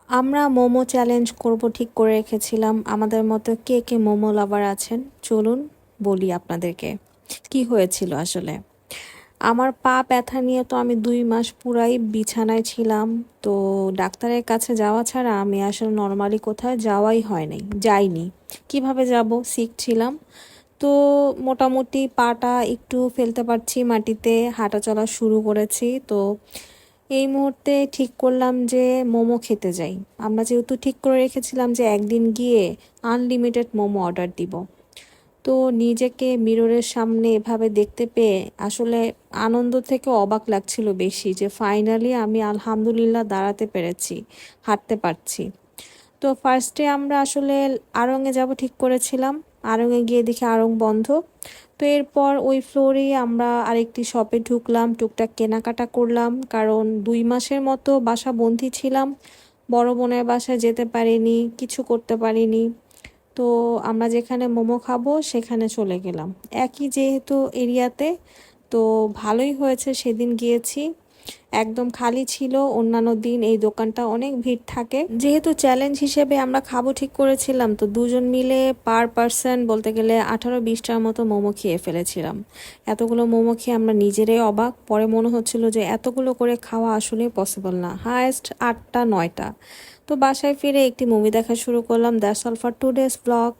আমরা মোমো চ্যালেঞ্জ করব ঠিক করে রেখেছিলাম। আমাদের মতো কে কে মোমো লাভার আছেন চলুন বলি আপনাদেরকে কি হয়েছিল আসলে। আমার পা ব্যথা নিয়ে তো আমি 2 মাস পুরাই বিছানায় ছিলাম। তো ডাক্তারের কাছে যাওয়া ছাড়া আমি আসলে নর্মালি কোথাও যাওয়াই হয় নাই, যাইনি। কিভাবে যাব, সিক ছিলাম। তো মোটামুটি পাটা একটু ফেলতে পারছি মাটিতে, হাঁটা চলা শুরু করেছি। তো এই মুহূর্তে ঠিক করলাম যে মোমো খেতে যাই। আমরা যেহেতু ঠিক করে রেখেছিলাম যে একদিন গিয়ে আনলিমিটেড মোমো অর্ডার দিব। তো নিজেকে মিররের সামনে এভাবে দেখতে পেয়ে আসলে আনন্দ থেকে অবাক লাগছিল বেশি, যে ফাইনালি আমি আলহামদুলিল্লাহ দাঁড়াতে পেরেছি, হাঁটতে পারছি। তো ফার্স্টে আমরা আসলে আড়ংয়ে যাব ঠিক করেছিলাম। আড়ংয়ে গিয়ে দেখি আড়ং বন্ধ। তো এরপর ওই ফ্লোরেই আমরা আরেকটি শপে ঢুকলাম, টুকটাক কেনাকাটা করলাম, কারণ 2 মাসের মতো বাসা বন্দি ছিলাম। বড় বোনের বাসায় যেতে পারিনি, কিছু করতে পারিনি। তো আমরা যেখানে মোমো খাবো সেখানে চলে গেলাম, একই যেহেতু এরিয়াতে। তো ভালোই হয়েছে, সেদিন গিয়েছি, একদম খালি ছিল। অন্যান্য দিন এই দোকানটা অনেক ভিড় থাকে। যেহেতু চ্যালেঞ্জ হিসেবে আমরা খাবো ঠিক করেছিলাম, তো দুজন মিলে পার পার্সন বলতে গেলে 18-20টার মতো মোমো খেয়ে ফেলেছিলাম। এতগুলো মোমো খেয়ে আমরা নিজেরাই অবাক, পরে মনে হচ্ছিল যে এতগুলো করে খাওয়া আসলে পসিবল না, হায়েস্ট 8টা 9টা। তো বাসায় ফিরে একটি মুভি দেখা শুরু করলাম। That's all for today's blog.